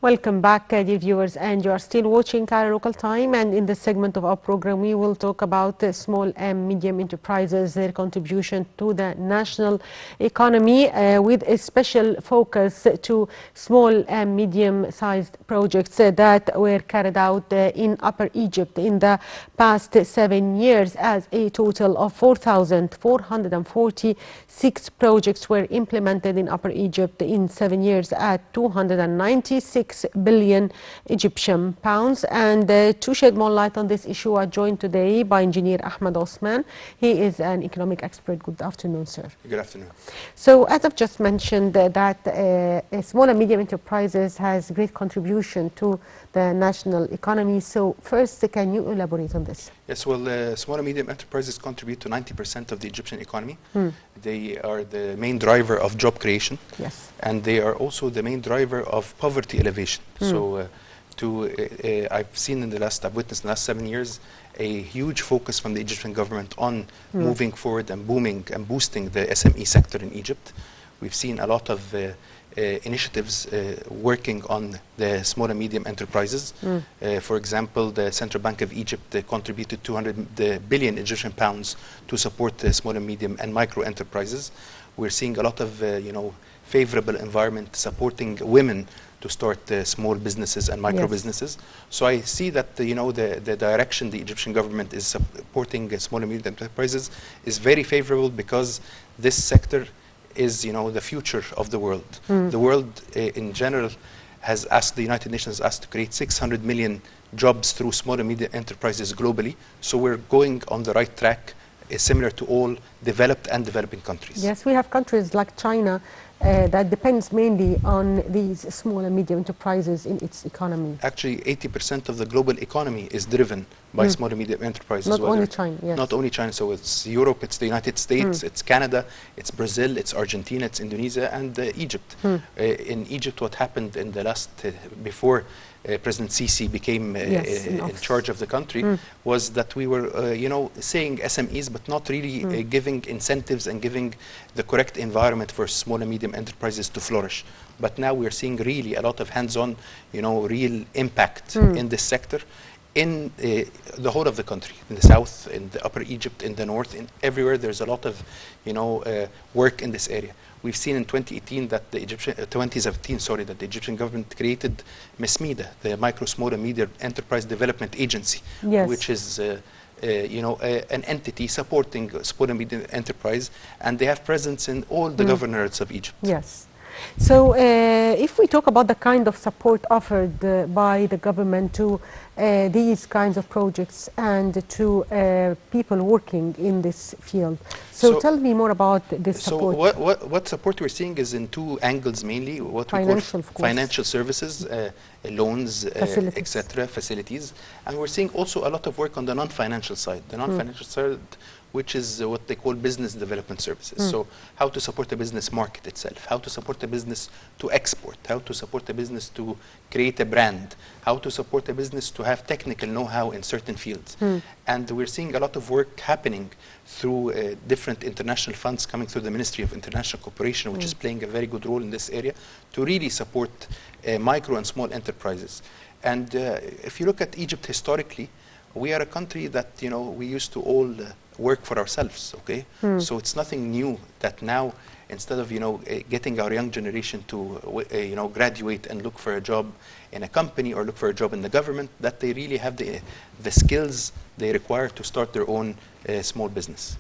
Welcome back, dear viewers, and you are still watching Cairo Local Time. And in this segment of our program, we will talk about small and medium enterprises, their contribution to the national economy, with a special focus to small and medium-sized projects that were carried out in Upper Egypt in the past 7 years. As a total of 4,446 projects were implemented in Upper Egypt in 7 years at 296 billion Egyptian pounds. And to shed more light on this issue, I joined today by Engineer Ahmed Osman. He is an economic expert. Good afternoon, sir. Good afternoon. So, as I've just mentioned, that small and medium enterprises has great contribution to the national economy. So, first, can you elaborate on this? Yes, well, small and medium enterprises contribute to 90% of the Egyptian economy. They are the main driver of job creation. Yes. And they are also the main driver of poverty elevation. So I've witnessed in the last 7 years a huge focus from the Egyptian government on moving forward and booming and boosting the SME sector in Egypt. We've seen a lot of initiatives working on the small and medium enterprises. For example, the Central Bank of Egypt contributed 200 billion Egyptian pounds to support the small and medium and micro enterprises. We're seeing a lot of favorable environment supporting women to start small businesses and micro businesses. So I see that the direction the Egyptian government is supporting small and medium enterprises is very favorable, because this sector is the future of the world. The world in general has asked, the United Nations has asked to create 600 million jobs through small and medium enterprises globally. So we're going on the right track, similar to all developed and developing countries. Yes, we have countries like China that depends mainly on these small and medium enterprises in its economy. Actually, 80% of the global economy is driven by small and medium enterprises. Not only China, yes. Not only China, so it's Europe, it's the United States, it's Canada, it's Brazil, it's Argentina, it's Indonesia, and Egypt. In Egypt, what happened in the last, before President Sisi became in charge of the country, was that we were, saying SMEs, but not really giving incentives and giving the correct environment for small and medium enterprises to flourish. But now we're seeing really a lot of hands-on, real impact in this sector, in the whole of the country, in the south, in the Upper Egypt, in the north, in everywhere. There's a lot of, work in this area. We've seen in 2018 that the 2017, sorry, that the Egyptian government created MESMEDA, the Micro, Small and Medium Enterprise Development Agency, which is an entity supporting small and medium enterprise, and they have presence in all the governorates of Egypt. Yes. So if we talk about the kind of support offered by the government to these kinds of projects and to people working in this field, so tell me more about this support. So what support we're seeing is in two angles mainly: what we call financial services, loans, etc., facilities, and we're seeing also a lot of work on the non-financial side. The non-financial side, which is what they call business development services. So how to support the business market itself, how to support the business to export, how to support the business to create a brand, how to support the business to have technical know-how in certain fields. And we're seeing a lot of work happening through different international funds coming through the Ministry of International Cooperation, which is playing a very good role in this area to really support micro and small enterprises. And if you look at Egypt historically, we are a country that, we used to all work for ourselves, okay? So it's nothing new that now, instead of, getting our young generation to, graduate and look for a job in a company or look for a job in the government, that they really have the skills they require to start their own small business.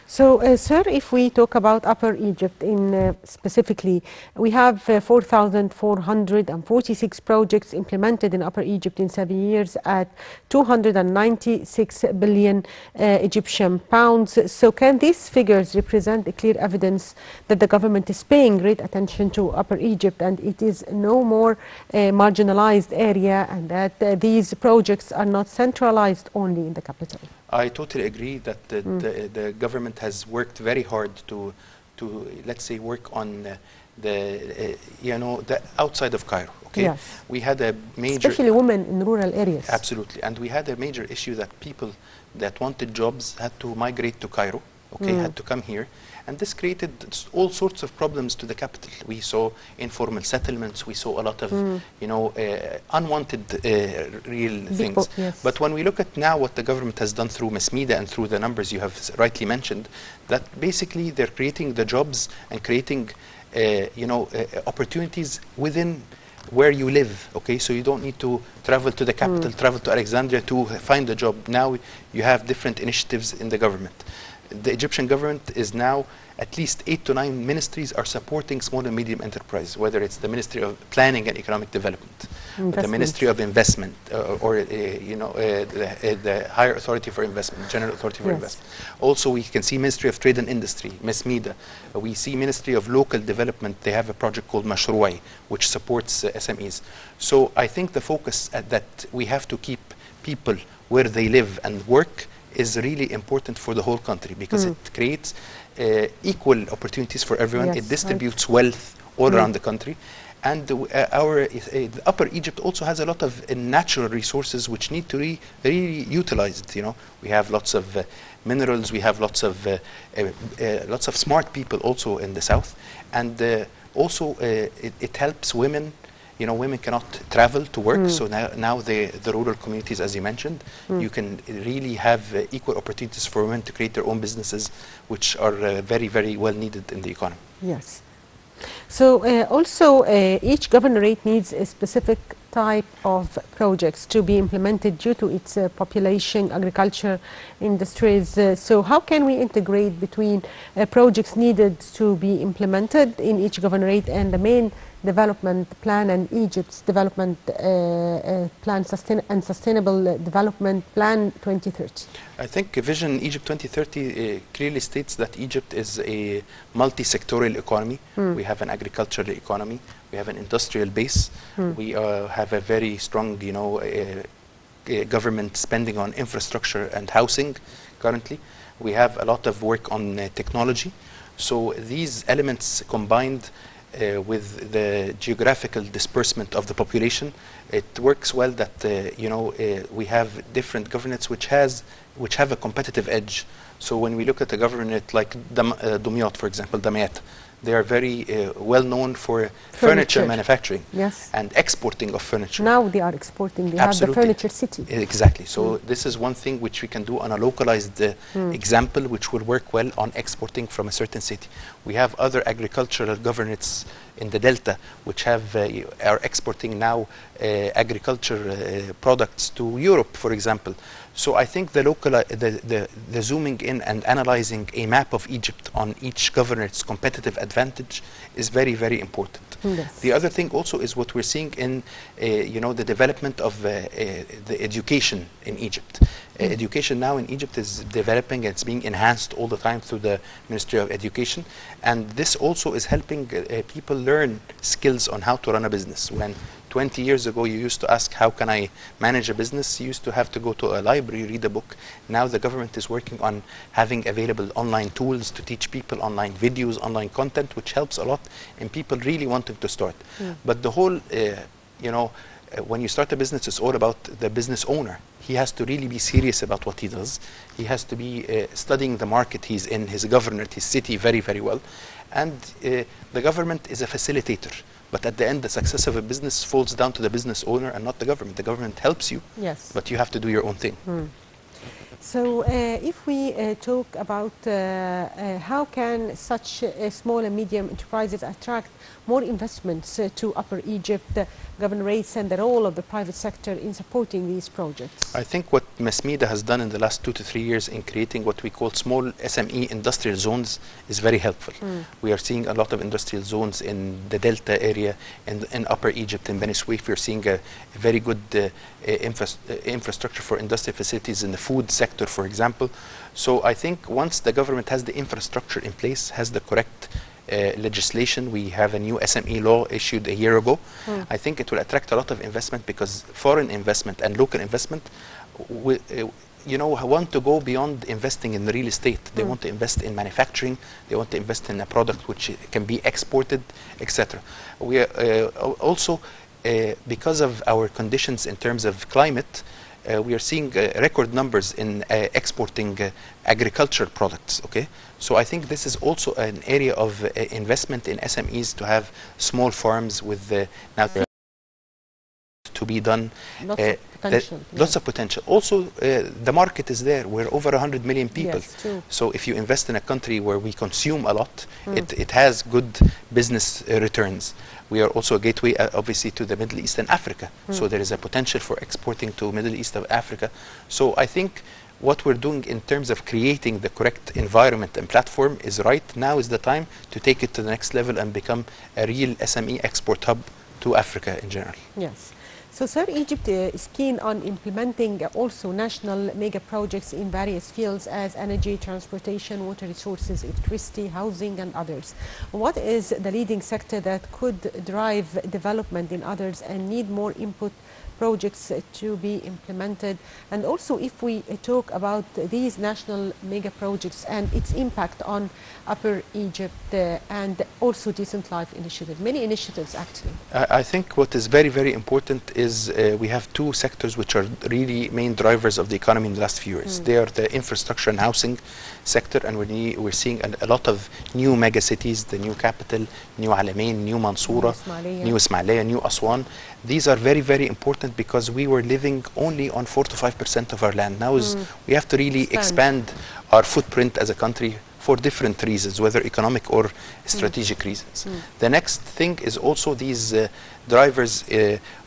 So, sir, if we talk about Upper Egypt in specifically, we have 4,446 projects implemented in Upper Egypt in 7 years at 296 billion Egyptian pounds. So can these figures represent a clear evidence that the government is paying great attention to Upper Egypt and it is no more a marginalized area, and that these projects are not centralized only in the capital? I totally agree that the government has worked very hard to let's say, work on the outside of Cairo. Okay, yes. We had a major, especially women in rural areas. Absolutely, and we had a major issue that people that wanted jobs had to migrate to Cairo okay, had to come here. And this created all sorts of problems to the capital. We saw informal settlements. We saw a lot of, you know, unwanted real things. Yes. But when we look at now what the government has done through mass media and through the numbers you have rightly mentioned, that basically they're creating the jobs and creating, you know, opportunities within where you live, okay? So you don't need to travel to the capital, travel to Alexandria to find a job. Now you have different initiatives in the government. The Egyptian government is now, at least 8 to 9 ministries are supporting small and medium enterprise, whether it's the Ministry of Planning and Economic Development, the Ministry of Investment, or you know, the Higher Authority for Investment, General Authority for Investment. Also, we can see Ministry of Trade and Industry, MESMIDA. We see Ministry of Local Development. They have a project called Mashrouai, which supports SMEs. So I think the focus that we have to keep people where they live and work is really important for the whole country, because it creates equal opportunities for everyone. It distributes wealth all around the country. And our Upper Egypt also has a lot of natural resources which need to be really utilized. You know, we have lots of minerals. We have lots of smart people also in the south, and also it helps women. You know, women cannot travel to work, so now the rural communities, as you mentioned, you can really have equal opportunities for women to create their own businesses, which are very, very well needed in the economy. Yes. So also each governorate needs a specific type of projects to be implemented due to its population, agriculture, industries. So how can we integrate between projects needed to be implemented in each governorate and the main development plan and Egypt's development plan and sustainable development plan 2030? I think Vision Egypt 2030 clearly states that Egypt is a multi-sectorial economy. We have an agricultural economy. We have an industrial base. We have a very strong, you know, government spending on infrastructure and housing currently. We have a lot of work on technology. So these elements combined with the geographical disbursement of the population, it works well that you know, we have different governments which have a competitive edge. So when we look at a government like Dumyat, for example, Damayat, they are very well known for furniture manufacturing and exporting of furniture. Now they are exporting. They have the furniture city. Exactly. So this is one thing which we can do on a localized example, which will work well on exporting from a certain city. We have other agricultural governorates in the Delta which have are exporting now agriculture products to Europe, for example. So I think the local, the zooming in and analyzing a map of Egypt on each governorate's competitive advantage is very, very important. Yes. The other thing also is what we're seeing in, you know, the development of the education in Egypt. Education now in Egypt is developing, and it's being enhanced all the time through the Ministry of Education, and this also is helping people learn skills on how to run a business. When 20 years ago you used to ask, how can I manage a business? You used to have to go to a library, read a book. Now the government is working on having available online tools to teach people, online videos, online content, which helps a lot in people really wanting to start. But the whole, you know, when you start a business, it's all about the business owner. He has to really be serious about what he does. He has to be studying the market he's in, his governorate, his city very, very well. And the government is a facilitator. But at the end, the success of a business falls down to the business owner and not the government. The government helps you, but you have to do your own thing. So if we talk about how can such small and medium enterprises attract more investments to Upper Egypt, governorates, and the role of the private sector in supporting these projects? I think what MESMIDA has done in the last 2 to 3 years in creating what we call small SME industrial zones is very helpful. We are seeing a lot of industrial zones in the Delta area, in Upper Egypt, in Beni Suef. We're seeing a very good infrastructure for industrial facilities in the food sector, for example. So I think once the government has the infrastructure in place, has the correct legislation, we have a new SME law issued a year ago. I think it will attract a lot of investment, because foreign investment and local investment, you know, want to go beyond investing in real estate. They want to invest in manufacturing. They want to invest in a product which can be exported, etc. We are also, because of our conditions in terms of climate, we are seeing record numbers in exporting agricultural products. Okay, so I think this is also an area of investment in SMEs to have small farms with now to be done. Lots of potential. Lots of potential. Also, the market is there. We're over 100 million people. Yes, true. So if you invest in a country where we consume a lot, it has good business returns. We are also a gateway, obviously, to the Middle East and Africa. So there is a potential for exporting to Middle East of Africa. So I think what we're doing in terms of creating the correct environment and platform is right. Now is the time to take it to the next level and become a real SME export hub to Africa in general. Yes. So, sir, Egypt is keen on implementing also national mega projects in various fields as energy, transportation, water resources, electricity, housing, and others. What is the leading sector that could drive development in others and need more input projects to be implemented? And also, if we talk about these national mega projects and its impact on Upper Egypt and also Decent Life Initiative, many initiatives actually. I think what is very, very important is we have two sectors which are really main drivers of the economy in the last few years. They are the infrastructure and housing sector, and we're seeing a lot of new mega cities, the new capital, New Alamein, New Mansoura, New Ismailia, New Aswan. These are very, very important because we were living only on 4 to 5% of our land. Now we have to really expand our footprint as a country for different reasons, whether economic or strategic reasons. The next thing is also these drivers.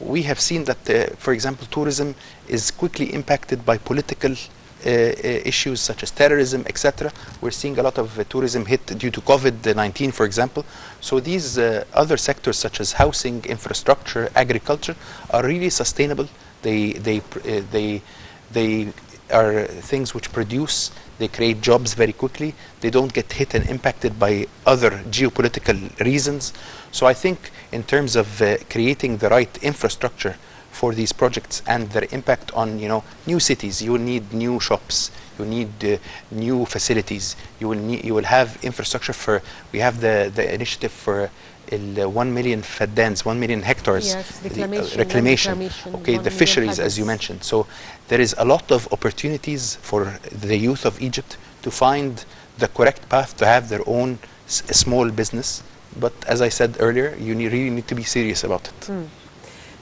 We have seen that, for example, tourism is quickly impacted by political issues such as terrorism, etc. We're seeing a lot of tourism hit due to COVID-19, for example. So these other sectors such as housing, infrastructure, agriculture are really sustainable. They are things which produce, they create jobs very quickly, they don't get hit and impacted by other geopolitical reasons. So I think in terms of creating the right infrastructure for these projects and their impact on, new cities, you will need new shops, you need new facilities, you will have infrastructure for, we have the initiative for 1 million faddans, 1 million hectares. Yes, reclamation. Okay, the fisheries, as you mentioned. So there is a lot of opportunities for the youth of Egypt to find the correct path to have their own small business. But as I said earlier, you really need to be serious about it.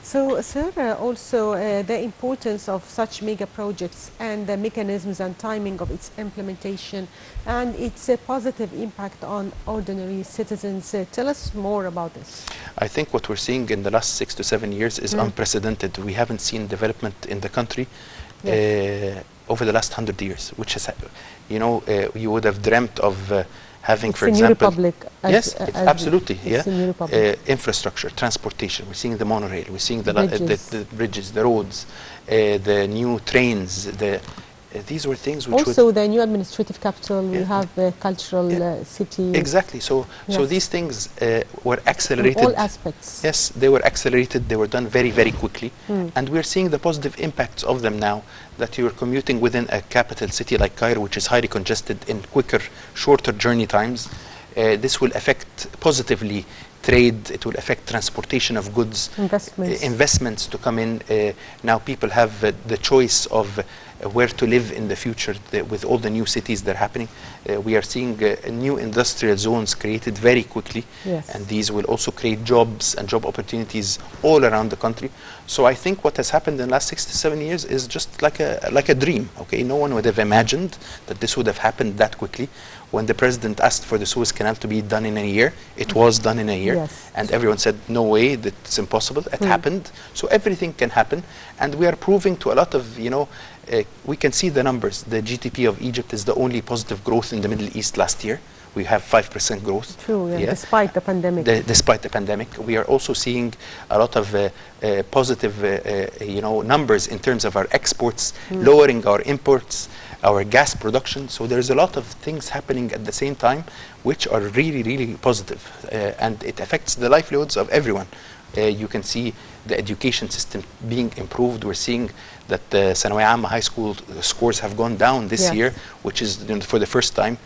So, sir, also the importance of such mega projects and the mechanisms and timing of its implementation and its positive impact on ordinary citizens. Tell us more about this. I think what we're seeing in the last 6 to 7 years is unprecedented. We haven't seen development in the country over the last 100 years, which is, you would have dreamt of having, for example, Republic. Yes, absolutely. Infrastructure, transportation. We're seeing the monorail. We're seeing the bridges, the roads, the new trains. These were things which also the new administrative capital. We have the cultural city. Exactly. So these things were accelerated. In all aspects. Yes, they were accelerated. They were done very, very quickly, and we're seeing the positive impacts of them now. That you're commuting within a capital city like Cairo, which is highly congested, in quicker, shorter journey times. This will affect positively trade. It will affect transportation of goods, investments to come in. Now people have the choice of where to live in the future with all the new cities that are happening. We are seeing new industrial zones created very quickly, and these will also create jobs and job opportunities all around the country. So I think what has happened in the last 6 to 7 years is just like a dream. Okay, no one would have imagined that this would have happened that quickly. When the president asked for the Suez Canal to be done in a year, it was done in a year, and everyone said, no way, that's impossible. It happened. So everything can happen, and we are proving to a lot of, we can see the numbers. The GDP of Egypt is the only positive growth in the Middle East last year. We have 5% growth. True, despite the pandemic. Despite the pandemic. We are also seeing a lot of positive, numbers in terms of our exports, lowering our imports, our gas production. So there's a lot of things happening at the same time, which are really, really positive. And it affects the livelihoods of everyone. You can see the education system being improved. We're seeing that the Thanawiya Amma high school scores have gone down this year, which is for the first time.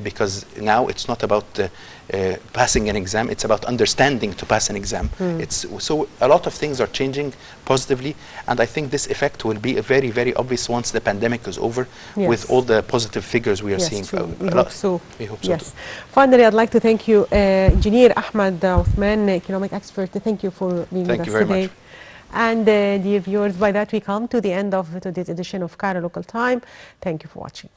because now it's not about passing an exam, it's about understanding to pass an exam. So a lot of things are changing positively, and I think this effect will be very, very obvious once the pandemic is over, with all the positive figures we are seeing. We hope so. We hope so. Yes. Finally, I'd like to thank you, Engineer Ahmed Uthman, economic expert. Thank you for being with us today. Thank you very much. And dear viewers, by that we come to the end of today's edition of Cairo Local Time. Thank you for watching.